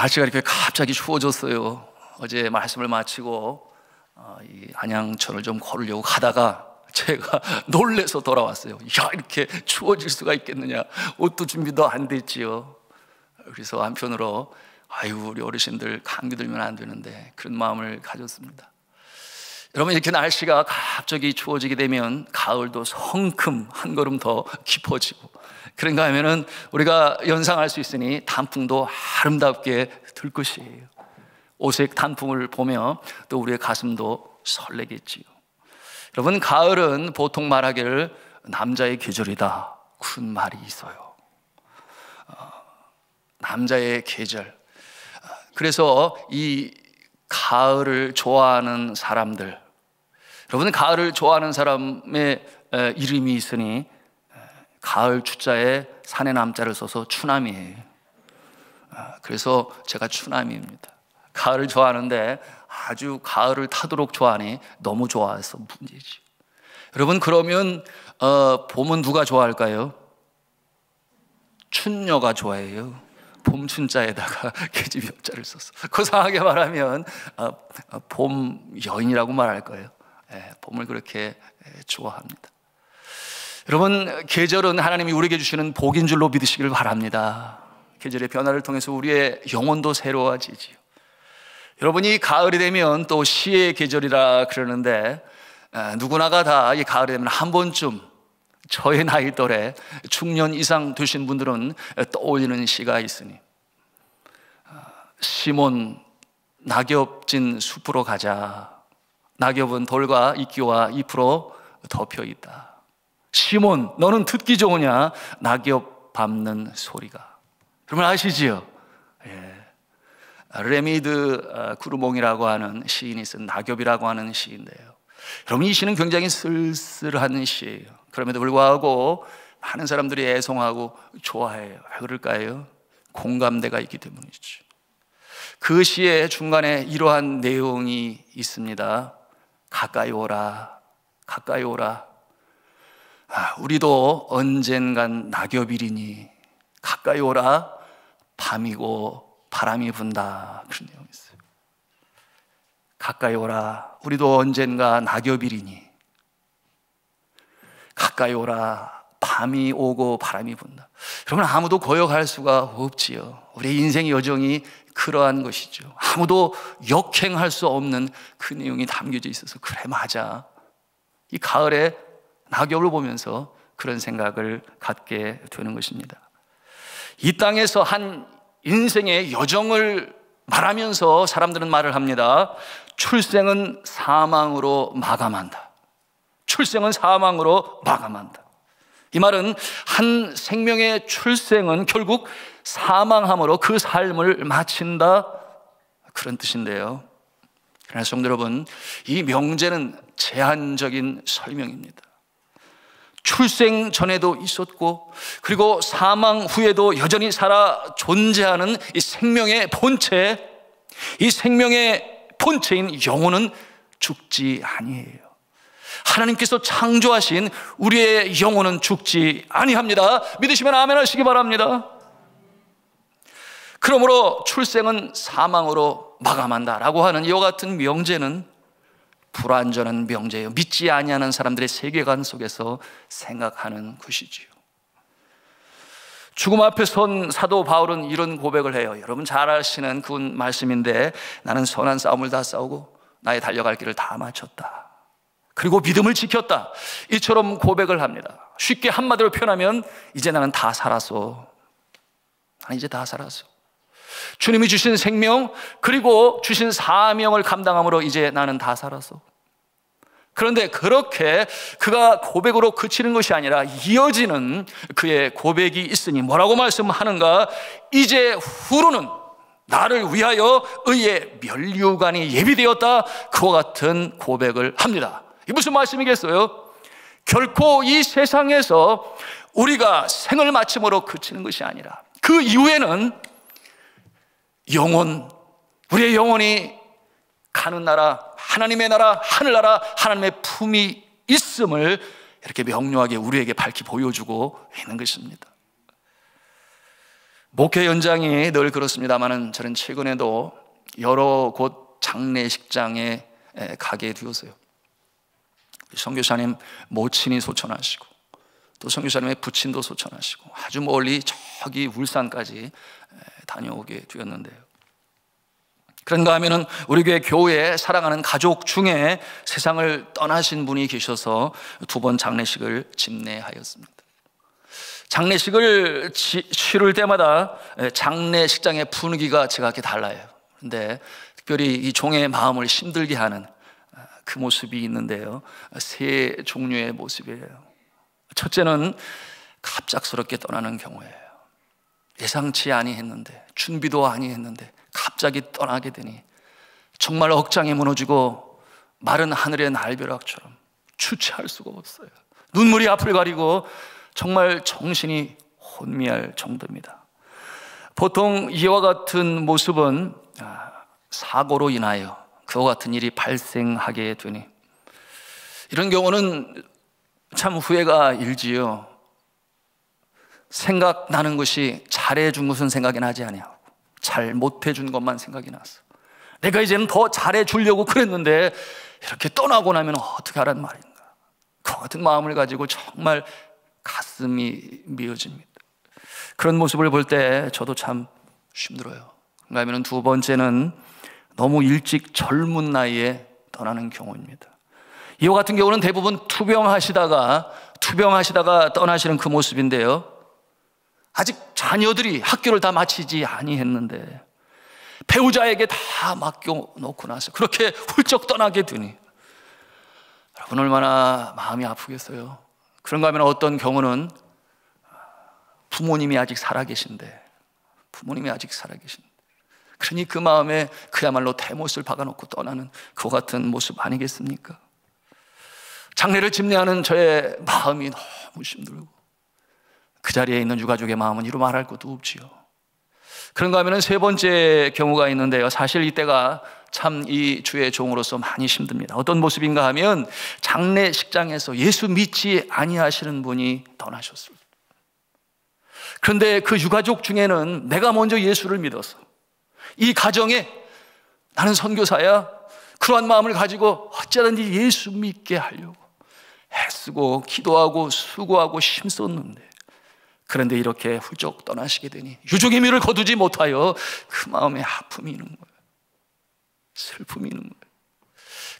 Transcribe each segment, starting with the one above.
날씨가 이렇게 갑자기 추워졌어요. 어제 말씀을 마치고 이 안양천을 좀 걸으려고 가다가 제가 놀래서 돌아왔어요. 야, 이렇게 추워질 수가 있겠느냐. 옷도 준비도 안 됐지요. 그래서 한편으로 아유, 우리 어르신들 감기 들면 안 되는데 그런 마음을 가졌습니다. 여러분, 이렇게 날씨가 갑자기 추워지게 되면 가을도 성큼 한 걸음 더 깊어지고, 그런가 하면은 우리가 연상할 수 있으니 단풍도 아름답게 들 것이에요. 오색 단풍을 보며 또 우리의 가슴도 설레겠지요. 여러분, 가을은 보통 말하기를 남자의 계절이다, 그런 말이 있어요. 남자의 계절. 그래서 이 가을을 좋아하는 사람들, 여러분, 가을을 좋아하는 사람의 이름이 있으니 가을 추자에 산의 남자를 써서 추남이에요. 그래서 제가 추남입니다. 가을을 좋아하는데 아주 가을을 타도록 좋아하니 너무 좋아해서 문제지. 여러분, 그러면 봄은 누가 좋아할까요? 춘녀가 좋아해요. 봄춘자에다가 계집 여자를 썼어. 고상하게 말하면 봄 여인이라고 말할 거예요. 봄을 그렇게 좋아합니다. 여러분, 계절은 하나님이 우리에게 주시는 복인 줄로 믿으시길 바랍니다. 계절의 변화를 통해서 우리의 영혼도 새로워지지요. 여러분이 가을이 되면 또 시의 계절이라 그러는데, 누구나가 다 이 가을이 되면 한 번쯤 저의 나이 또래 중년 이상 되신 분들은 떠올리는 시가 있으니, 시몬, 낙엽진 숲으로 가자. 낙엽은 돌과 이끼와 잎으로 덮여 있다. 시몬, 너는 듣기 좋으냐? 낙엽 밟는 소리가. 여러분 아시지요? 레미드 구르몽이라고 하는 시인이 쓴 낙엽이라고 하는 시인데요. 여러분, 이 시는 굉장히 쓸쓸한 시예요. 그럼에도 불구하고 많은 사람들이 애송하고 좋아해요. 왜 그럴까요? 공감대가 있기 때문이죠. 그 시의 중간에 이러한 내용이 있습니다. 가까이 오라, 가까이 오라. 우리도 언젠간 낙엽이리니 가까이 오라. 밤이고 바람이 분다. 그런 내용이 있어요. 가까이 오라. 우리도 언젠가 낙엽이리니 가까이 오라. 밤이 오고 바람이 분다. 여러분, 아무도 거역할 수가 없지요. 우리의 인생의 여정이 그러한 것이죠. 아무도 역행할 수 없는 그 내용이 담겨져 있어서 그래, 맞아. 이 가을에 낙엽을 보면서 그런 생각을 갖게 되는 것입니다. 이 땅에서 한 인생의 여정을 말하면서 사람들은 말을 합니다. 출생은 사망으로 마감한다. 출생은 사망으로 마감한다. 이 말은 한 생명의 출생은 결국 사망함으로 그 삶을 마친다, 그런 뜻인데요. 그러나 성도 여러분, 이 명제는 제한적인 설명입니다. 출생 전에도 있었고, 그리고 사망 후에도 여전히 살아 존재하는 이 생명의 본체, 이 생명의 본체인 영혼은 죽지 아니에요. 하나님께서 창조하신 우리의 영혼은 죽지 아니합니다. 믿으시면 아멘 하시기 바랍니다. 그러므로 출생은 사망으로 마감한다라고 하는 이와 같은 명제는 불완전한 명제예요. 믿지 아니하는 사람들의 세계관 속에서 생각하는 것이지요. 죽음 앞에 선 사도 바울은 이런 고백을 해요. 여러분 잘 아시는 그 말씀인데, 나는 선한 싸움을 다 싸우고 나의 달려갈 길을 다 마쳤다. 그리고 믿음을 지켰다. 이처럼 고백을 합니다. 쉽게 한마디로 표현하면 이제 나는 다 살았어. 나는 이제 다 살았어. 주님이 주신 생명, 그리고 주신 사명을 감당함으로 이제 나는 다 살았어. 그런데 그렇게 그가 고백으로 그치는 것이 아니라 이어지는 그의 고백이 있으니 뭐라고 말씀하는가? 이제 후로는 나를 위하여 의의 면류관이 예비되었다. 그와 같은 고백을 합니다. 이 무슨 말씀이겠어요? 결코 이 세상에서 우리가 생을 마침으로 그치는 것이 아니라 그 이후에는 영혼, 우리의 영혼이 가는 나라, 하나님의 나라, 하늘나라, 하나님의 품이 있음을 이렇게 명료하게 우리에게 밝히 보여주고 있는 것입니다. 목회 연장이 늘 그렇습니다만 저는 최근에도 여러 곳 장례식장에 가게 되었어요. 선교사님 모친이 소천하시고 또 선교사님의 부친도 소천하시고 아주 멀리 저기 울산까지 다녀오게 되었는데요. 그런가 하면은 우리 교회에 사랑하는 가족 중에 세상을 떠나신 분이 계셔서 2번 장례식을 집례하였습니다. 장례식을 치를 때마다 장례식장의 분위기가 제각기 달라요. 그런데 특별히 이 종의 마음을 힘들게 하는 그 모습이 있는데요, 3 종류의 모습이에요. 첫째는 갑작스럽게 떠나는 경우예요. 예상치 아니했는데, 준비도 아니했는데 갑자기 떠나게 되니 정말 억장이 무너지고 마른 하늘의 날벼락처럼 주체할 수가 없어요. 눈물이 앞을 가리고 정말 정신이 혼미할 정도입니다. 보통 이와 같은 모습은 사고로 인하여 그와 같은 일이 발생하게 되니 이런 경우는 참 후회가 일지요. 생각나는 것이 잘해준 것은 생각이 나지 아니하고 잘 못해준 것만 생각이 났어. 내가 이제는 더 잘해주려고 그랬는데 이렇게 떠나고 나면 어떻게 하란 말인가. 그와 같은 마음을 가지고 정말 가슴이 미어집니다. 그런 모습을 볼 때 저도 참 힘들어요. 그러면 2번째는 너무 일찍 젊은 나이에 떠나는 경우입니다. 이와 같은 경우는 대부분 투병하시다가 떠나시는 그 모습인데요, 아직 자녀들이 학교를 다 마치지 아니했는데 배우자에게 다 맡겨놓고 나서 그렇게 훌쩍 떠나게 되니 여러분 얼마나 마음이 아프겠어요. 그런가 하면 어떤 경우는 부모님이 아직 살아계신데 그러니 그 마음에 그야말로 대못을 박아놓고 떠나는 그와 같은 모습 아니겠습니까? 장례를 집례하는 저의 마음이 너무 힘들고 그 자리에 있는 유가족의 마음은 이루 말할 것도 없지요. 그런가 하면 3번째 경우가 있는데요, 사실 이때가 참 이 주의 종으로서 많이 힘듭니다. 어떤 모습인가 하면 장례식장에서 예수 믿지 아니하시는 분이 떠나셨습니다. 그런데 그 유가족 중에는 내가 먼저 예수를 믿어서 이 가정에 나는 선교사야, 그러한 마음을 가지고 어쩌든지 예수 믿게 하려고 애쓰고 기도하고 수고하고 힘썼는데, 그런데 이렇게 훌쩍 떠나시게 되니 유족의 미를 거두지 못하여 그 마음에 아픔이 있는 거예요. 슬픔이 있는 거예요.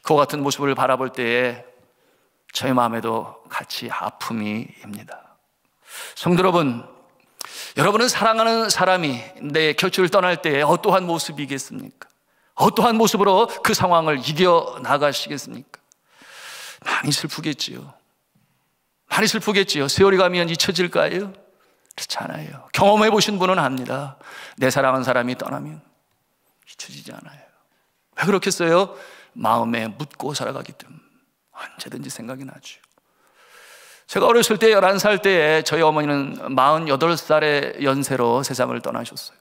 그와 같은 모습을 바라볼 때에 저의 마음에도 같이 아픔이 입니다. 성도 여러분, 여러분은 사랑하는 사람이 내 곁을 떠날 때에 어떠한 모습이겠습니까? 어떠한 모습으로 그 상황을 이겨나가시겠습니까? 많이 슬프겠지요. 세월이 가면 잊혀질까요? 그렇지 않아요. 경험해 보신 분은 압니다. 내 사랑하는 사람이 떠나면 잊혀지지 않아요. 왜 그렇겠어요? 마음에 묻고 살아가기 때문에 언제든지 생각이 나죠. 제가 어렸을 때 11살 때에 저희 어머니는 48살의 연세로 세상을 떠나셨어요.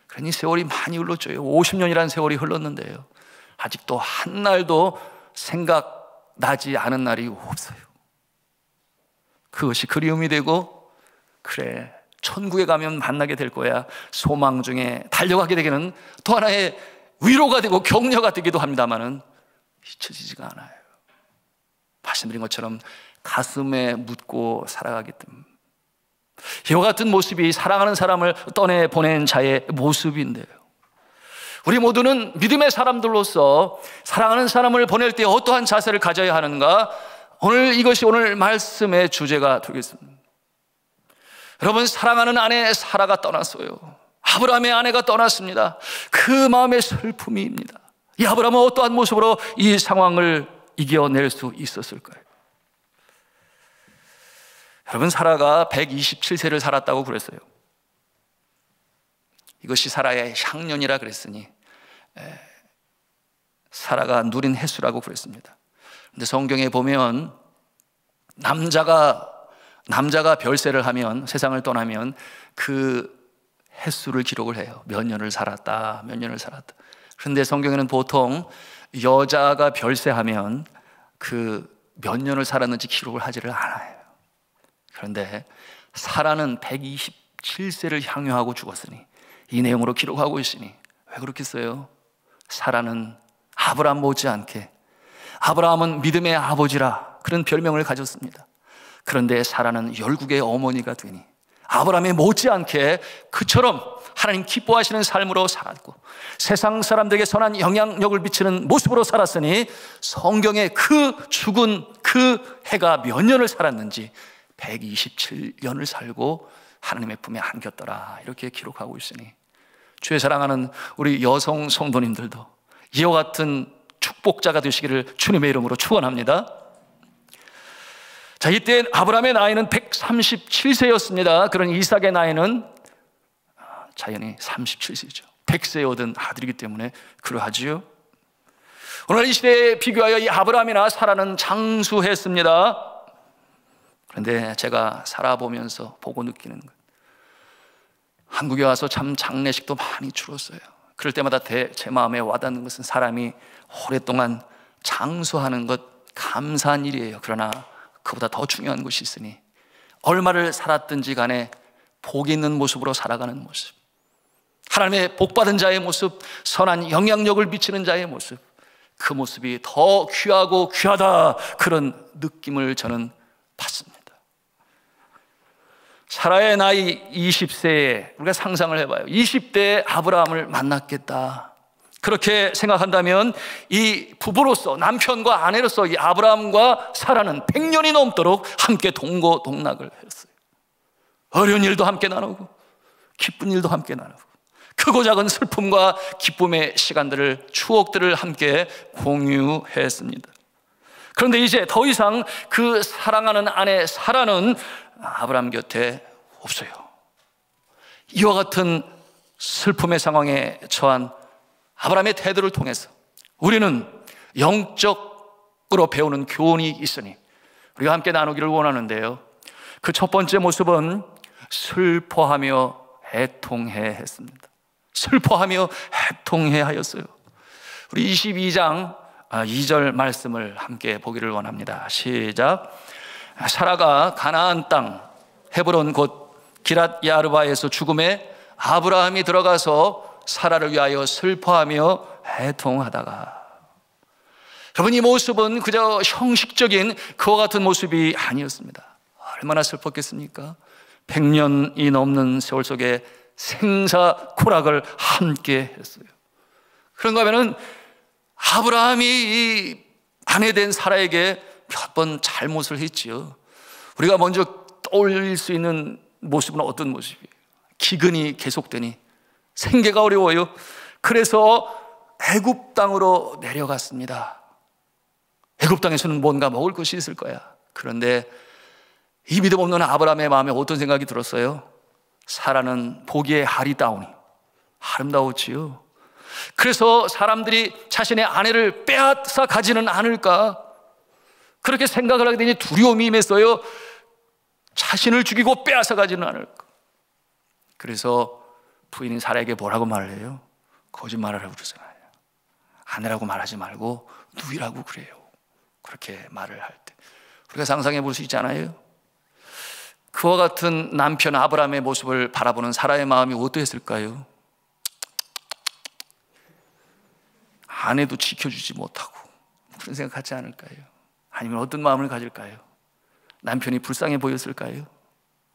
그러니 세월이 많이 흘렀죠. 50년이라는 세월이 흘렀는데요, 아직도 한 날도 생각나지 않은 날이 없어요. 그것이 그리움이 되고, 그래 천국에 가면 만나게 될 거야 소망 중에 달려가게 되기는 또 하나의 위로가 되고 격려가 되기도 합니다마는 잊혀지지가 않아요. 말씀드린 것처럼 가슴에 묻고 살아가기 때문에 이와 같은 모습이 사랑하는 사람을 떠내보낸 자의 모습인데요, 우리 모두는 믿음의 사람들로서 사랑하는 사람을 보낼 때 어떠한 자세를 가져야 하는가, 이것이 오늘 말씀의 주제가 되겠습니다. 여러분, 사랑하는 아내 사라가 떠났어요. 아브라함의 아내가 떠났습니다. 그 마음의 슬픔입니다. 이 아브라함은 어떠한 모습으로 이 상황을 이겨낼 수 있었을까요? 여러분, 사라가 127세를 살았다고 그랬어요. 이것이 사라의 향년이라 그랬으니 사라가 누린 횟수라고 그랬습니다. 그런데 성경에 보면 남자가 별세를 하면, 세상을 떠나면 그 횟수를 기록을 해요. 몇 년을 살았다. 그런데 성경에는 보통 여자가 별세하면 그 몇 년을 살았는지 기록을 하지를 않아요. 그런데 사라는 87세를 향유하고 죽었으니, 이 내용으로 기록하고 있으니 왜 그렇겠어요? 사라는 아브라함 못지않게, 아브라함은 믿음의 아버지라 그런 별명을 가졌습니다. 그런데 사라는 열국의 어머니가 되니 아브라함이 못지않게 그처럼 하나님 기뻐하시는 삶으로 살았고 세상 사람들에게 선한 영향력을 미치는 모습으로 살았으니 성경에 그 죽은 그 해가 몇 년을 살았는지 127년을 살고 하나님의 품에 안겼더라, 이렇게 기록하고 있으니 주의 사랑하는 우리 여성 성도님들도 이와 같은 축복자가 되시기를 주님의 이름으로 축원합니다. 자, 이때 아브라함의 나이는 137세였습니다. 그런 이삭의 나이는 자연히 37세죠. 100세에 얻은 아들이기 때문에 그러하지요. 오늘 이 시대에 비교하여 이 아브라함이나 사라는 장수했습니다. 그런데 제가 살아보면서 보고 느끼는 것, 한국에 와서 참 장례식도 많이 줄었어요. 그럴 때마다 제 마음에 와닿는 것은 사람이 오랫동안 장수하는 것 감사한 일이에요. 그러나 그보다 더 중요한 것이 있으니 얼마를 살았든지 간에 복 있는 모습으로 살아가는 모습, 하나님의 복받은 자의 모습, 선한 영향력을 미치는 자의 모습, 그 모습이 더 귀하고 귀하다, 그런 느낌을 저는 받습니다. 사라의 나이 20세에 우리가 상상을 해봐요. 20대에 아브라함을 만났겠다, 그렇게 생각한다면 이 부부로서, 남편과 아내로서 이 아브라함과 사라는 100년이 넘도록 함께 동고동락을 했어요. 어려운 일도 함께 나누고 기쁜 일도 함께 나누고 크고 작은 슬픔과 기쁨의 시간들을, 추억들을 함께 공유했습니다. 그런데 이제 더 이상 그 사랑하는 아내 사라는 아브라함 곁에 없어요. 이와 같은 슬픔의 상황에 처한 아브라함의 태도를 통해서 우리는 영적으로 배우는 교훈이 있으니 우리가 함께 나누기를 원하는데요, 그 첫 번째 모습은 슬퍼하며 애통해 했습니다. 슬퍼하며 애통해 하였어요. 우리 22장 2절 말씀을 함께 보기를 원합니다. 시작. 사라가 가나안 땅 헤브론 곧 기랏 야르바에서 죽음에 아브라함이 들어가서 사라를 위하여 슬퍼하며 애통하다가, 여러분, 이 모습은 그저 형식적인 그와 같은 모습이 아니었습니다. 얼마나 슬펐겠습니까? 100년이 넘는 세월 속에 생사고락을 함께 했어요. 그런가 하면은 아브라함이 이 아내 된 사라에게 몇 번 잘못을 했지요. 우리가 먼저 떠올릴 수 있는 모습은 어떤 모습이에요? 기근이 계속되니 생계가 어려워요. 그래서 애굽 땅으로 내려갔습니다. 애굽 땅에서는 뭔가 먹을 것이 있을 거야. 그런데 이 믿음 없는 아브라함의 마음에 어떤 생각이 들었어요? 사라는 보기에 아리따우니 아름다웠지요. 그래서 사람들이 자신의 아내를 빼앗아 가지는 않을까, 그렇게 생각을 하게 되니 두려움이 임했어요. 자신을 죽이고 빼앗아 가지는 않을까. 그래서 부인인 사라에게 뭐라고 말을 해요? 거짓말을 하고 그러잖아요. 아내라고 말하지 말고 누이라고 그래요. 그렇게 말을 할 때 우리가 상상해 볼 수 있잖아요. 그와 같은 남편 아브라함의 모습을 바라보는 사라의 마음이 어떠했을까요? 아내도 지켜주지 못하고 그런 생각하지 않을까요? 아니면 어떤 마음을 가질까요? 남편이 불쌍해 보였을까요?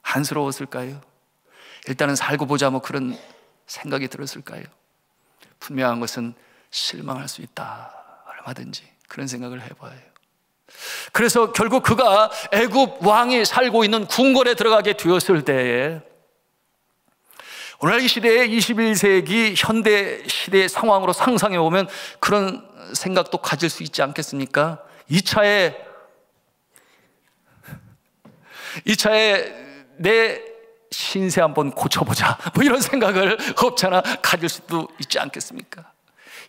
안쓰러웠을까요? 일단은 살고 보자, 뭐 그런 생각이 들었을까요? 분명한 것은 실망할 수 있다, 얼마든지 그런 생각을 해봐요. 그래서 결국 그가 애굽 왕이 살고 있는 궁궐에 들어가게 되었을 때에, 오늘 이 시대의 21세기 현대 시대의 상황으로 상상해 보면 그런 생각도 가질 수 있지 않겠습니까? 이 차에 내 신세 한번 고쳐보자, 뭐 이런 생각을 없잖아 가질 수도 있지 않겠습니까?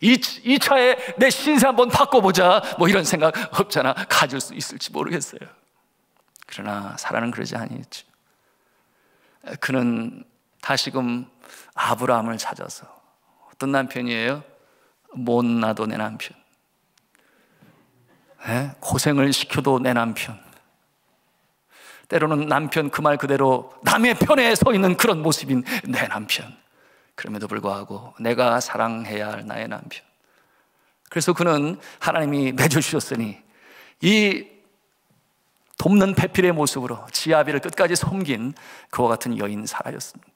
이 차에 내 신세 한번 바꿔보자, 뭐 이런 생각 없잖아 가질 수 있을지 모르겠어요. 그러나 사라는 그러지 아니했죠. 그는 다시금 아브라함을 찾아서, 어떤 남편이에요? 못나도 내 남편, 고생을 시켜도 내 남편, 때로는 남편 그 말 그대로 남의 편에 서 있는 그런 모습인 내 남편. 그럼에도 불구하고 내가 사랑해야 할 나의 남편. 그래서 그는 하나님이 맺어주셨으니 이 돕는 배필의 모습으로 지아비를 끝까지 섬긴 그와 같은 여인 사라였습니다.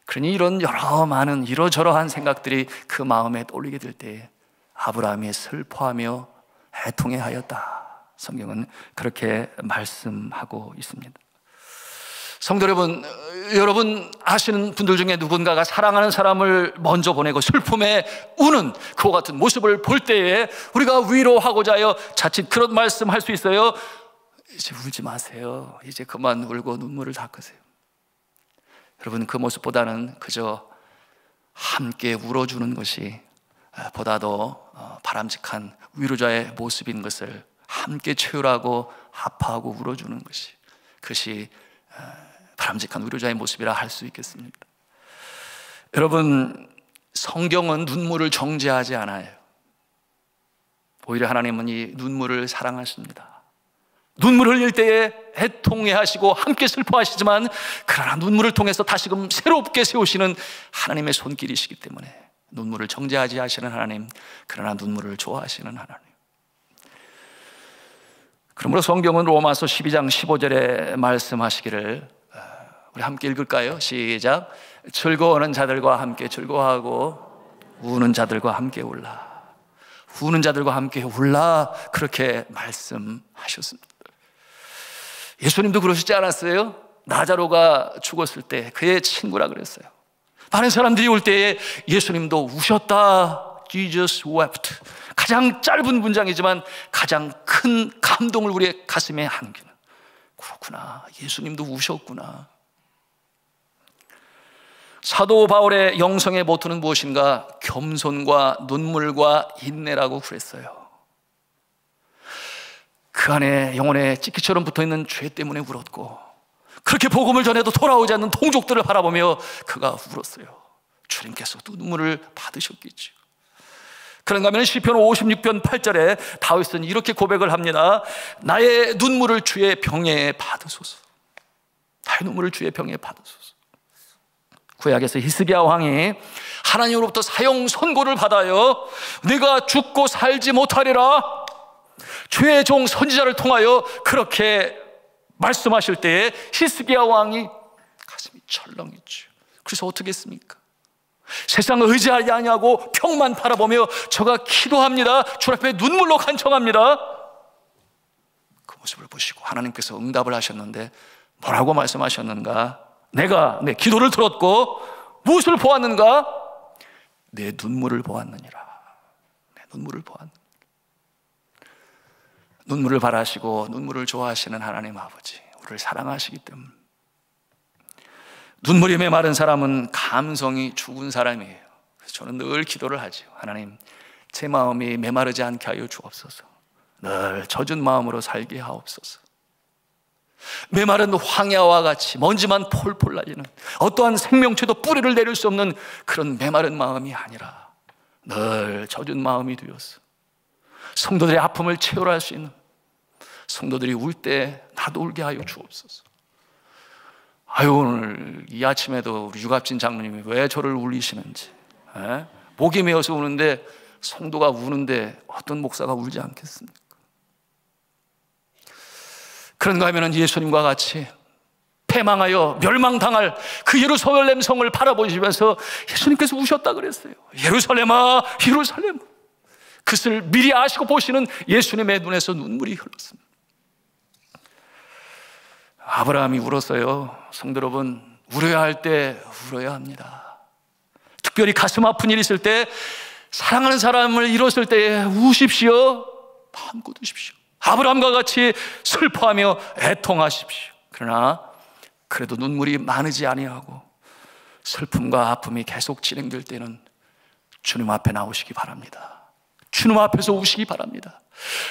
그러니 이런 여러 많은 이러저러한 생각들이 그 마음에 떠올리게 될 때에 아브라함이 슬퍼하며 애통해하였다. 성경은 그렇게 말씀하고 있습니다. 성도 여러분 아시는 분들 중에 누군가가 사랑하는 사람을 먼저 보내고 슬픔에 우는 그와 같은 모습을 볼 때에 우리가 위로하고자 하여 자칫 그런 말씀할 수 있어요. 이제 울지 마세요. 이제 그만 울고 눈물을 닦으세요. 여러분, 그 모습보다는 그저 함께 울어주는 것이 보다도 바람직한 위로자의 모습인 것을 함께 채우라고 아파하고 울어주는 그것이 바람직한 위로자의 모습이라 할 수 있겠습니다. 여러분, 성경은 눈물을 정죄하지 않아요. 오히려 하나님은 이 눈물을 사랑하십니다. 눈물을 흘릴 때에 애통해 하시고 함께 슬퍼하시지만 그러나 눈물을 통해서 다시금 새롭게 세우시는 하나님의 손길이시기 때문에 눈물을 정죄하지 하시는 하나님, 그러나 눈물을 좋아하시는 하나님. 그러므로 성경은 로마서 12장 15절에 말씀하시기를 우리 함께 읽을까요? 시작. 즐거워하는 자들과 함께 즐거워하고 우는 자들과 함께 울라. 우는 자들과 함께 울라. 그렇게 말씀하셨습니다. 예수님도 그러시지 않았어요? 나자로가 죽었을 때 그의 친구라 그랬어요. 많은 사람들이 올 때에 예수님도 우셨다. Jesus wept. 가장 짧은 문장이지만 가장 큰 감동을 우리의 가슴에 안기는, 그렇구나, 예수님도 우셨구나. 사도 바울의 영성의 모토는 무엇인가? 겸손과 눈물과 인내라고 그랬어요. 그 안에 영혼에 찌끼처럼 붙어있는 죄 때문에 울었고, 그렇게 복음을 전해도 돌아오지 않는 동족들을 바라보며 그가 울었어요. 주님께서 또 눈물을 받으셨겠죠. 그런가 하면 시편 56편 8절에 다윗은 이렇게 고백을 합니다. 나의 눈물을 주의 병에 받으소서. 나의 눈물을 주의 병에 받으소서. 구약에서 히스기야 왕이 하나님으로부터 사형 선고를 받아요. 네가 죽고 살지 못하리라. 주의 종 선지자를 통하여 그렇게 말씀하실 때에 히스기야 왕이 가슴이 철렁했죠. 그래서 어떻게 했습니까? 세상을 의지하지 아니하고 평만 바라보며 저가 기도합니다. 주 앞에 눈물로 간청합니다. 그 모습을 보시고 하나님께서 응답을 하셨는데 뭐라고 말씀하셨는가? 내가 내 기도를 들었고 무엇을 보았는가? 내 눈물을 보았느니라. 내 눈물을 보았느니라. 눈물을 바라시고 눈물을 좋아하시는 하나님 아버지, 우리를 사랑하시기 때문에. 눈물이 메마른 사람은 감성이 죽은 사람이에요. 그래서 저는 늘 기도를 하죠. 하나님, 제 마음이 메마르지 않게 하여 주옵소서. 늘 젖은 마음으로 살게 하옵소서. 메마른 황야와 같이 먼지만 폴폴 날리는, 어떠한 생명체도 뿌리를 내릴 수 없는 그런 메마른 마음이 아니라 늘 젖은 마음이 되어서 성도들의 아픔을 채우라 할 수 있는, 성도들이 울 때 나도 울게 하여 주옵소서. 아유, 오늘 이 아침에도 우리 유갑진 장로님이 왜 저를 울리시는지, 목이 메어서 우는데 성도가 우는데 어떤 목사가 울지 않겠습니까? 그런가 하면 예수님과 같이 패망하여 멸망당할 그 예루살렘 성을 바라보시면서 예수님께서 우셨다 그랬어요. 예루살렘아, 예루살렘. 그것을 미리 아시고 보시는 예수님의 눈에서 눈물이 흘렀습니다. 아브라함이 울었어요. 성도 여러분, 울어야 할 때 울어야 합니다. 특별히 가슴 아픈 일이 있을 때, 사랑하는 사람을 잃었을 때 우십시오. 마음껏 우십시오. 아브라함과 같이 슬퍼하며 애통하십시오. 그러나 그래도 눈물이 많으지 아니하고 슬픔과 아픔이 계속 진행될 때는 주님 앞에 나오시기 바랍니다. 주님 앞에서 우시기 바랍니다.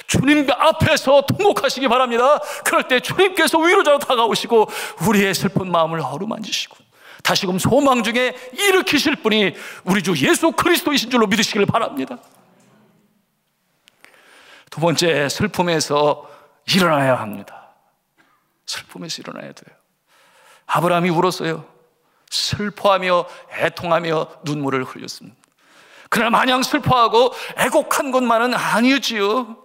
주님 앞에서 통곡하시기 바랍니다. 그럴 때 주님께서 위로자로 다가오시고 우리의 슬픈 마음을 어루만지시고 다시금 소망 중에 일으키실 분이 우리 주 예수 그리스도이신 줄로 믿으시길 바랍니다. 두 번째, 슬픔에서 일어나야 합니다. 슬픔에서 일어나야 돼요. 아브라함이 울었어요. 슬퍼하며 애통하며 눈물을 흘렸습니다. 그러나 마냥 슬퍼하고 애곡한 것만은 아니었지요.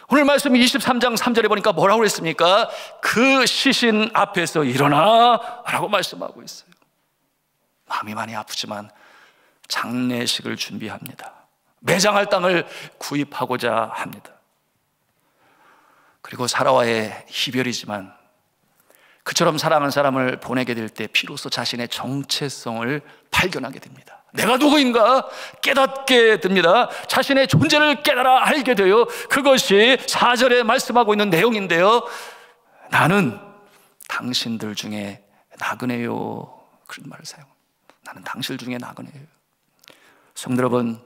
오늘 말씀 23장 3절에 보니까 뭐라고 그랬습니까? 그 시신 앞에서 일어나 라고 말씀하고 있어요. 마음이 많이 아프지만 장례식을 준비합니다. 매장할 땅을 구입하고자 합니다. 그리고 사라와의 이별이지만 그처럼 사랑하는 사람을 보내게 될 때 비로소 자신의 정체성을 발견하게 됩니다. 내가 누구인가 깨닫게 됩니다. 자신의 존재를 깨달아 알게 돼요. 그것이 4절에 말씀하고 있는 내용인데요. 나는 당신들 중에 나그네요. 그런 말을 사용합니다. 나는 당신들 중에 나그네요. 성도 여러분,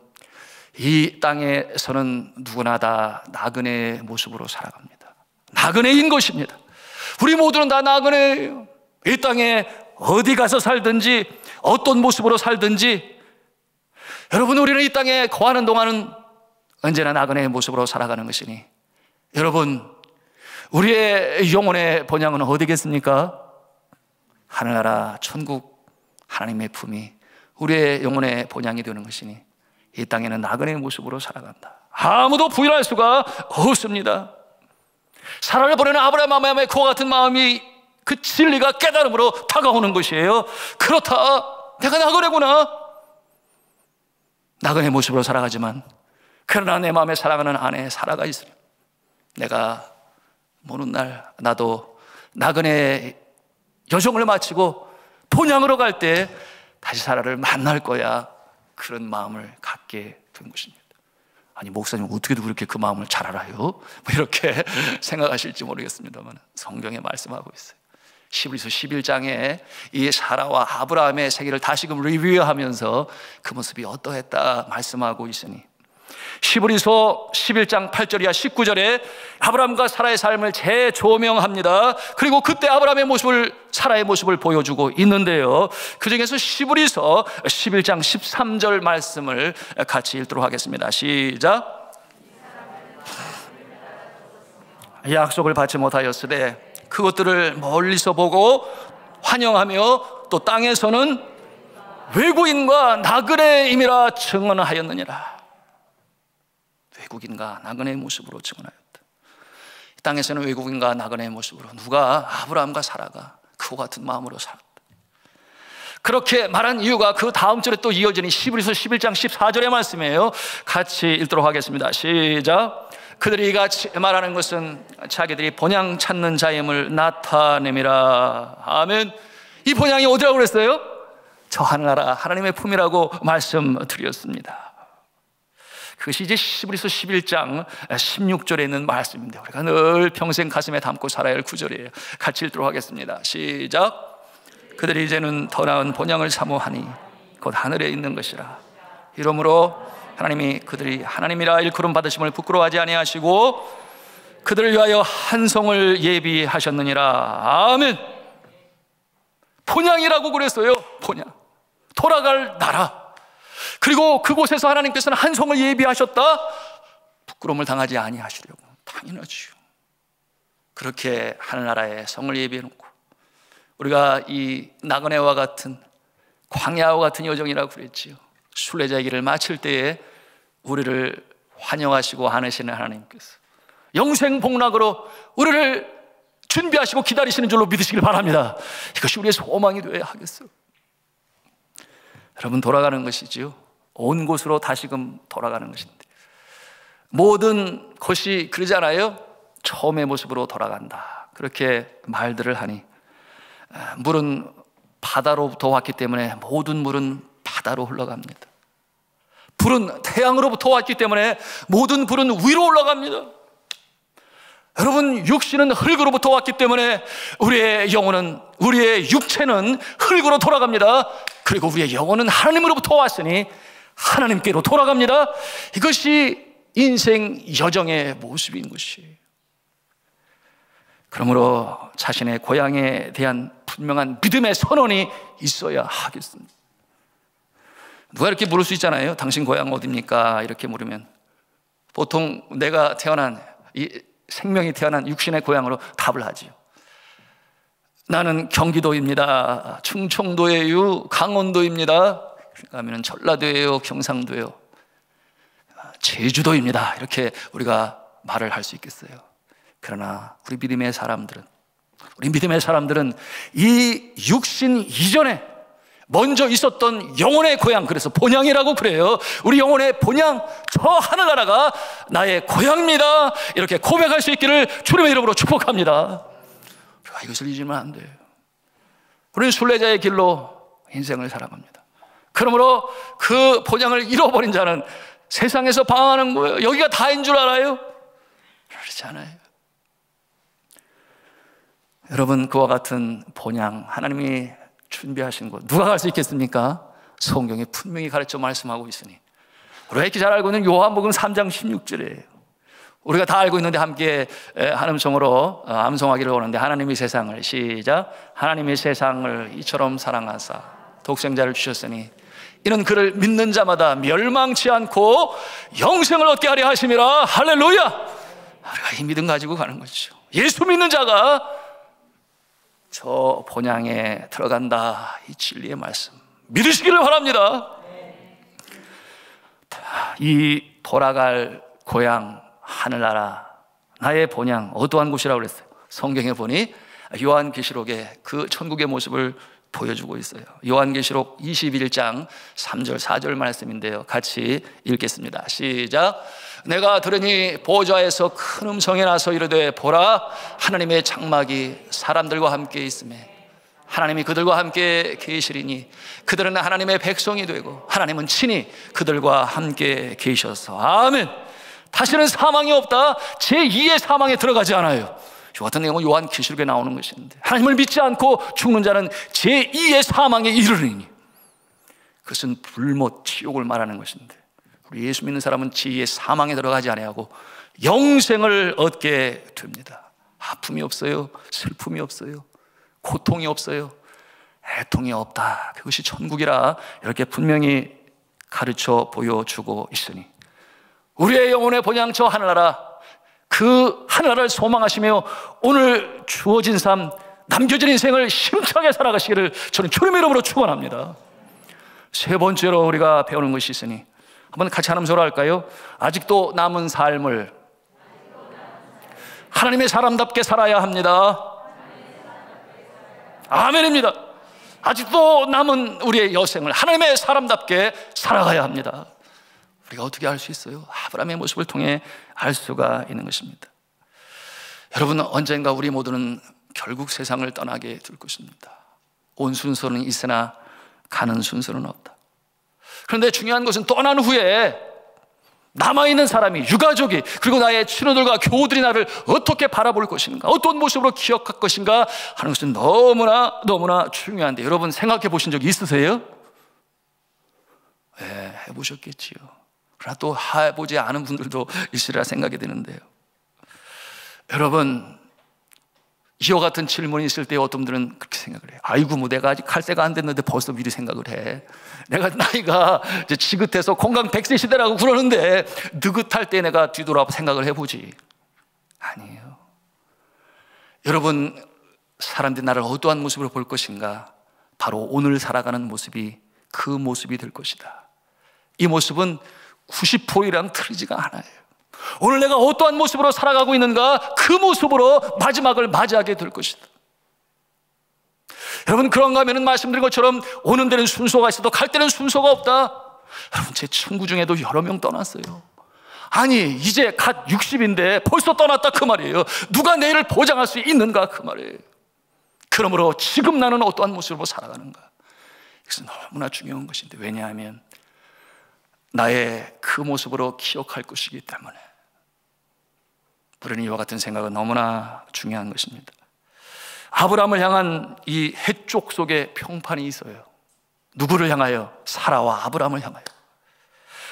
이 땅에서는 누구나 다 나그네의 모습으로 살아갑니다. 나그네인 것입니다. 우리 모두는 다 나그네예요. 이 땅에 어디 가서 살든지 어떤 모습으로 살든지 여러분, 우리는 이 땅에 거하는 동안은 언제나 나그네의 모습으로 살아가는 것이니 여러분, 우리의 영혼의 본향은 어디겠습니까? 하늘나라 천국 하나님의 품이 우리의 영혼의 본향이 되는 것이니 이 땅에는 나그네의 모습으로 살아간다. 아무도 부인할 수가 없습니다. 사라를 보내는 아브라함 마음에 그와 같은 마음이 그 진리가 깨달음으로 다가오는 것이에요. 그렇다, 내가 나그네구나. 나그네 모습으로 살아가지만 그러나 내 마음에 사랑하는 아내 사라가 있으니 내가 모는 날 나도 나그네 여정을 마치고 본향으로 갈 때 다시 사라를 만날 거야. 그런 마음을 갖게 된 것입니다. 아니, 목사님 어떻게도 그렇게 그 마음을 잘 알아요? 뭐 이렇게 생각하실지 모르겠습니다만 성경에 말씀하고 있어요. 히브리서 11장에 이 사라와 아브라함의 세계를 다시금 리뷰하면서 그 모습이 어떠했다 말씀하고 있으니 히브리서 11장 8절이야 19절에 아브라함과 사라의 삶을 재조명합니다. 그리고 그때 아브라함의 모습을, 사라의 모습을 보여주고 있는데요. 그 중에서 히브리서 11장 13절 말씀을 같이 읽도록 하겠습니다. 시작. 약속을 받지 못하였으되 그것들을 멀리서 보고 환영하며 또 땅에서는 외국인과 나그네임이라 증언하였느니라. 외국인과 나그네의 모습으로 증언하였다. 이 땅에서는 외국인과 나그네의 모습으로 누가? 아브라함과 사라가 그와 같은 마음으로 살았다. 그렇게 말한 이유가 그 다음 절에 또 이어지는 히브리서 11장 14절의 말씀이에요. 같이 읽도록 하겠습니다. 시작. 그들이 이같이 말하는 것은 자기들이 본향 찾는 자임을 나타냄이라. 아멘. 이 본향이 어디라고 그랬어요? 저 하늘나라 하나님의 품이라고 말씀드렸습니다. 그것이 이제 히브리서 11장 16절에 있는 말씀인데 우리가 늘 평생 가슴에 담고 살아야 할 구절이에요. 같이 읽도록 하겠습니다. 시작. 그들이 이제는 더 나은 본향을 사모하니 곧 하늘에 있는 것이라. 이러므로 하나님이 그들이 하나님이라 일컬음 받으심을 부끄러워하지 아니하시고 그들을 위하여 한 성을 예비하셨느니라. 아멘. 본향이라고 그랬어요. 본향, 돌아갈 나라. 그리고 그곳에서 하나님께서는 한 성을 예비하셨다. 부끄러움을 당하지 아니하시려고. 당연하지요. 그렇게 하늘나라에 성을 예비해놓고 우리가 이 나그네와 같은 광야와 같은 여정이라고 그랬지요. 순례자의 길을 마칠 때에 우리를 환영하시고 안으시는 하나님께서 영생복락으로 우리를 준비하시고 기다리시는 줄로 믿으시길 바랍니다. 이것이 우리의 소망이 되어야 하겠어요. 여러분, 돌아가는 것이지요. 온 곳으로 다시금 돌아가는 것인데 모든 것이 그러잖아요. 처음의 모습으로 돌아간다. 그렇게 말들을 하니 물은 바다로부터 왔기 때문에 모든 물은 바다로 흘러갑니다. 불은 태양으로부터 왔기 때문에 모든 불은 위로 올라갑니다. 여러분, 육신은 흙으로부터 왔기 때문에 우리의 영혼은, 우리의 육체는 흙으로 돌아갑니다. 그리고 우리의 영혼은 하나님으로부터 왔으니 하나님께로 돌아갑니다. 이것이 인생 여정의 모습인 것이에요. 그러므로 자신의 고향에 대한 분명한 믿음의 선언이 있어야 하겠습니다. 누가 이렇게 물을 수 있잖아요. 당신 고향 어디입니까? 이렇게 물으면 보통 내가 태어난, 이 생명이 태어난 육신의 고향으로 답을 하지요. 나는 경기도입니다. 충청도예요. 강원도입니다. 그러니까 하면 전라도예요. 경상도예요. 제주도입니다. 이렇게 우리가 말을 할 수 있겠어요. 그러나 우리 믿음의 사람들은 이 육신 이전에 먼저 있었던 영혼의 고향, 그래서 본향이라고 그래요. 우리 영혼의 본향, 저 하늘나라가 나의 고향입니다. 이렇게 고백할 수 있기를 주님의 이름으로 축복합니다. 우리가 이것을 잊으면 안 돼요. 우리는 순례자의 길로 인생을 살아갑니다. 그러므로 그 본향을 잃어버린 자는 세상에서 방황하는 거예요. 여기가 다인 줄 알아요? 그렇지 않아요. 여러분, 그와 같은 본향, 하나님이 준비하신 곳, 누가 갈 수 있겠습니까? 성경에 분명히 가르쳐 말씀하고 있으니 우리가 이렇게 잘 알고 있는 요한복음 3장 16절이에요. 우리가 다 알고 있는데 함께 한 음성으로 암송하기를 원하는데, 하나님이 세상을, 시작, 하나님이 세상을 이처럼 사랑하사 독생자를 주셨으니 이는 그를 믿는 자마다 멸망치 않고 영생을 얻게 하려 하심이라. 할렐루야. 우리가 이 믿음 가지고 가는 거죠. 예수 믿는 자가 저 본향에 들어간다. 이 진리의 말씀 믿으시기를 바랍니다. 이 돌아갈 고향, 하늘나라, 나의 본향, 어떠한 곳이라고 그랬어요? 성경에 보니 요한계시록에 그 천국의 모습을 보여주고 있어요. 요한계시록 21장 3절 4절 말씀인데요, 같이 읽겠습니다. 시작. 내가 들으니 보좌에서 큰 음성이 나서 이르되, 보라, 하나님의 장막이 사람들과 함께 있으매 하나님이 그들과 함께 계시리니 그들은 하나님의 백성이 되고 하나님은 친히 그들과 함께 계셔서. 아멘. 다시는 사망이 없다. 제2의 사망에 들어가지 않아요. 이 같은 내용은 요한계시록에 나오는 것인데, 하나님을 믿지 않고 죽는 자는 제2의 사망에 이르르니, 그것은 불못, 지옥을 말하는 것인데, 우리 예수 믿는 사람은 제2의 사망에 들어가지 아니하고 영생을 얻게 됩니다. 아픔이 없어요. 슬픔이 없어요. 고통이 없어요. 애통이 없다. 그것이 천국이라 이렇게 분명히 가르쳐 보여주고 있으니, 우리의 영혼의 본향 저 하늘나라, 그 하늘나라를 소망하시며 오늘 주어진 삶, 남겨진 인생을 힘차게 살아가시기를 저는 주님의 이름으로 축원합니다. 세 번째로 우리가 배우는 것이 있으니 한번 같이 한 음소로 할까요? 아직도 남은 삶을 하나님의 사람답게 살아야 합니다. 아멘입니다. 아직도 남은 우리의 여생을 하나님의 사람답게 살아가야 합니다. 우리가 어떻게 알 수 있어요? 아브라함의 모습을 통해 알 수가 있는 것입니다. 여러분, 언젠가 우리 모두는 결국 세상을 떠나게 될 것입니다. 온 순서는 있으나 가는 순서는 없다. 그런데 중요한 것은 떠난 후에 남아있는 사람이, 유가족이, 그리고 나의 친구들과 교우들이 나를 어떻게 바라볼 것인가, 어떤 모습으로 기억할 것인가 하는 것은 너무나 중요한데, 여러분 생각해 보신 적 있으세요? 네, 해보셨겠지요. 그러나 또 해보지 않은 분들도 있으리라 생각이 드는데요. 여러분, 이와 같은 질문이 있을 때 어떤 분들은 그렇게 생각을 해요. 아이고, 뭐 내가 아직 갈 때가 안 됐는데 벌써 미리 생각을 해. 내가 나이가 이제 지긋해서 건강 100세 시대라고 그러는데 느긋할 때 내가 뒤돌아 생각을 해보지. 아니에요. 여러분, 사람들이 나를 어떠한 모습으로 볼 것인가? 바로 오늘 살아가는 모습이 그 모습이 될 것이다. 이 모습은 90%이랑 틀리지가 않아요. 오늘 내가 어떠한 모습으로 살아가고 있는가, 그 모습으로 마지막을 맞이하게 될 것이다. 여러분, 그런가 하면 말씀드린 것처럼 오는 데는 순서가 있어도 갈 때는 순서가 없다. 여러분, 제 친구 중에도 여러 명 떠났어요. 아니, 이제 갓 60인데 벌써 떠났다 그 말이에요. 누가 내일을 보장할 수 있는가 그 말이에요. 그러므로 지금 나는 어떠한 모습으로 살아가는가, 이것은 너무나 중요한 것인데, 왜냐하면 나의 그 모습으로 기억할 것이기 때문에. 우리는 이와 같은 생각은 너무나 중요한 것입니다. 아브라함을 향한 이 해쪽 속에 평판이 있어요. 누구를 향하여? 사라와 아브라함을 향하여.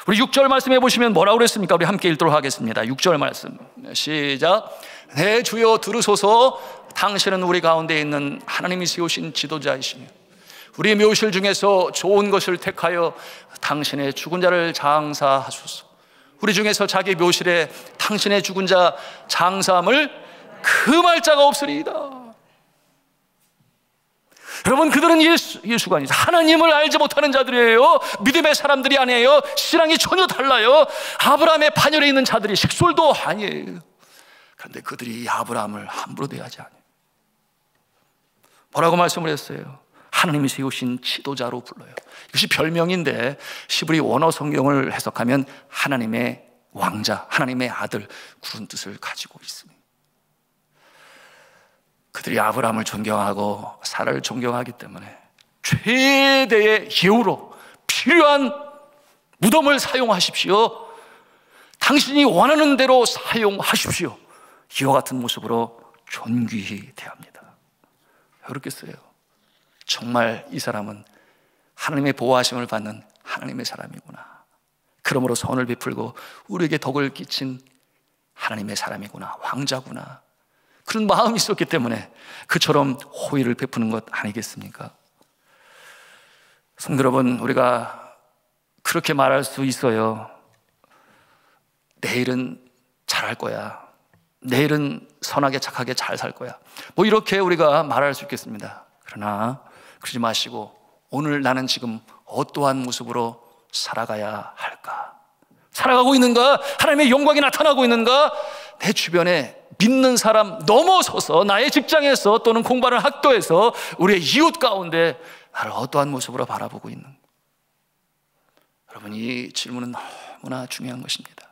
우리 6절 말씀해 보시면 뭐라고 그랬습니까? 우리 함께 읽도록 하겠습니다. 6절 말씀 시작. 내 주여 들으소서. 당신은 우리 가운데 있는 하나님이 세우신 지도자이시며 우리 묘실 중에서 좋은 것을 택하여 당신의 죽은 자를 장사하소서. 우리 중에서 자기 묘실에 당신의 죽은 자 장사함을 금할 자가 없으리이다. 여러분, 그들은 예수가 아니죠. 하나님을 알지 못하는 자들이에요. 믿음의 사람들이 아니에요. 신앙이 전혀 달라요. 아브라함의 반열에 있는 자들이 식솔도 아니에요. 그런데 그들이 아브라함을 함부로 대하지 않아요. 뭐라고 말씀을 했어요? 하나님이 세우신 지도자로 불러요. 이것이 별명인데 시브리 원어 성경을 해석하면 하나님의 왕자, 하나님의 아들, 그런 뜻을 가지고 있습니다. 그들이 아브라함을 존경하고 사라를 존경하기 때문에 최대의 예우로 필요한 무덤을 사용하십시오. 당신이 원하는 대로 사용하십시오. 이와 같은 모습으로 존귀히 대합니다. 왜 그렇겠어요? 정말 이 사람은 하나님의 보호하심을 받는 하나님의 사람이구나. 그러므로 선을 베풀고 우리에게 덕을 끼친 하나님의 사람이구나, 왕자구나. 그런 마음이 있었기 때문에 그처럼 호의를 베푸는 것 아니겠습니까? 성도 여러분, 우리가 그렇게 말할 수 있어요. 내일은 잘할 거야. 내일은 선하게 착하게 잘 살 거야. 뭐 이렇게 우리가 말할 수 있겠습니다. 그러나 그러지 마시고 오늘 나는 지금 어떠한 모습으로 살아가야 할까? 살아가고 있는가? 하나님의 영광이 나타나고 있는가? 내 주변에 믿는 사람 넘어서서 나의 직장에서 또는 공부하는 학교에서 우리의 이웃 가운데 나를 어떠한 모습으로 바라보고 있는, 여러분, 이 질문은 너무나 중요한 것입니다.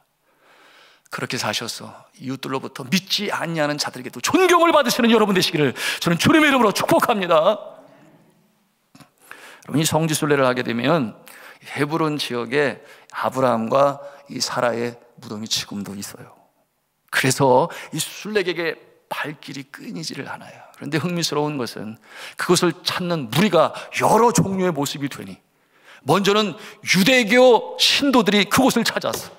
그렇게 사셔서 이웃들로부터 믿지 않냐는 자들에게도 존경을 받으시는 여러분 되시기를 저는 주님의 이름으로 축복합니다. 여러분, 이 성지순례를 하게 되면 헤브론 지역에 아브라함과 이 사라의 무덤이 지금도 있어요. 그래서 이 순례객의 발길이 끊이지를 않아요. 그런데 흥미스러운 것은 그것을 찾는 무리가 여러 종류의 모습이 되니 먼저는 유대교 신도들이 그곳을 찾아서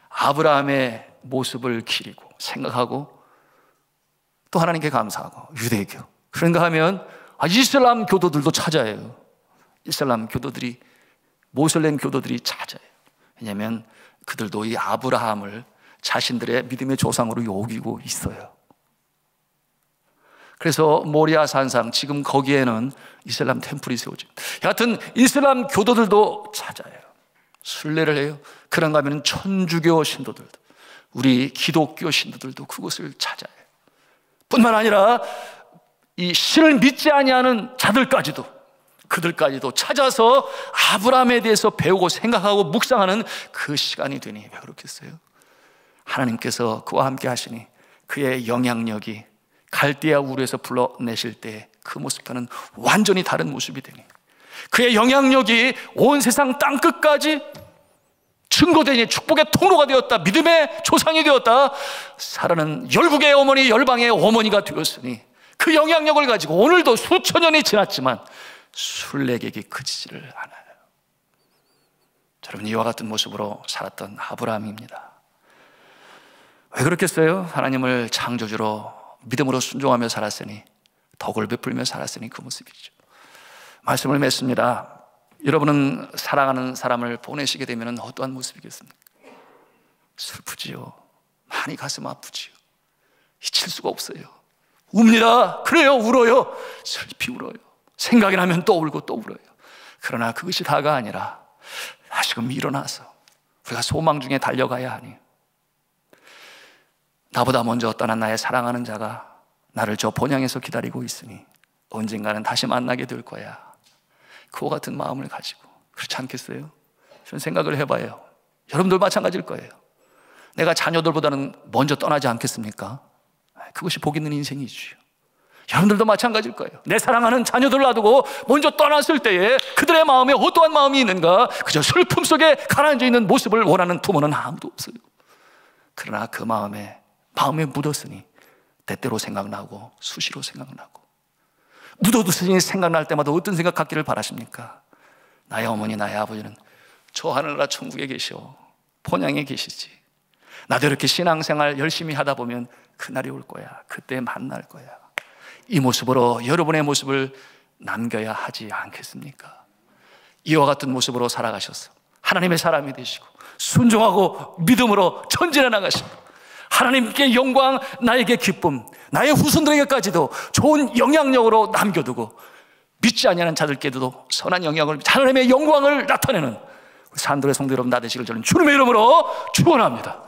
아브라함의 모습을 기리고 생각하고 또 하나님께 감사하고, 유대교, 그런가 하면 이슬람 교도들도 찾아요. 이슬람 교도들이, 모슬렘 교도들이 찾아요. 왜냐하면 그들도 이 아브라함을 자신들의 믿음의 조상으로 여기고 있어요. 그래서 모리아 산상, 지금 거기에는 이슬람 템플이 세워집니다. 여하튼 이슬람 교도들도 찾아요. 순례를 해요. 그런가 하면 천주교 신도들도, 우리 기독교 신도들도 그곳을 찾아요. 뿐만 아니라 이 신을 믿지 아니하는 자들까지도, 그들까지도 찾아서 아브라함에 대해서 배우고 생각하고 묵상하는 그 시간이 되니 왜 그렇겠어요? 하나님께서 그와 함께 하시니 그의 영향력이 갈대아 우르에서 불러내실 때 그 모습과는 완전히 다른 모습이 되니, 그의 영향력이 온 세상 땅끝까지 증거되니 축복의 통로가 되었다, 믿음의 조상이 되었다, 사라는 열국의 어머니, 열방의 어머니가 되었으니 그 영향력을 가지고 오늘도 수천 년이 지났지만 순례객이 그치지를 않아요. 여러분, 이와 같은 모습으로 살았던 아브라함입니다. 왜 그렇겠어요? 하나님을 창조주로 믿음으로 순종하며 살았으니, 덕을 베풀며 살았으니 그 모습이죠. 말씀을 맺습니다. 여러분은 사랑하는 사람을 보내시게 되면 어떠한 모습이겠습니까? 슬프지요. 많이 가슴 아프지요. 잊힐 수가 없어요. 웁니다. 그래요, 울어요. 슬피 울어요. 생각이 나면 또 울고 또 울어요. 그러나 그것이 다가 아니라 다시금 일어나서 우리가 소망 중에 달려가야 하니, 나보다 먼저 떠난 나의 사랑하는 자가 나를 저 본향에서 기다리고 있으니 언젠가는 다시 만나게 될 거야. 그와 같은 마음을 가지고, 그렇지 않겠어요? 저는 생각을 해봐요. 여러분들 마찬가지일 거예요. 내가 자녀들보다는 먼저 떠나지 않겠습니까? 그것이 복 있는 인생이지요. 여러분들도 마찬가지일 거예요. 내 사랑하는 자녀들 놔두고 먼저 떠났을 때에 그들의 마음에 어떠한 마음이 있는가? 그저 슬픔 속에 가라앉아 있는 모습을 원하는 부모는 아무도 없어요. 그러나 그 마음에 묻었으니 때때로 생각나고 수시로 생각나고, 묻어두으니 생각날 때마다 어떤 생각 갖기를 바라십니까? 나의 어머니, 나의 아버지는 저 하늘나라 천국에 계셔, 본향에 계시지. 나도 이렇게 신앙생활 열심히 하다 보면 그날이 올 거야. 그때 만날 거야. 이 모습으로 여러분의 모습을 남겨야 하지 않겠습니까? 이와 같은 모습으로 살아가셔서 하나님의 사람이 되시고 순종하고 믿음으로 전진해 나가시고, 하나님께 영광, 나에게 기쁨, 나의 후손들에게까지도 좋은 영향력으로 남겨두고 믿지 아니하는 자들께도 선한 영향을, 하나님의 영광을 나타내는 우리 산돌의 성도 여러분 다 되시길 저는 주님의 이름으로 축원합니다.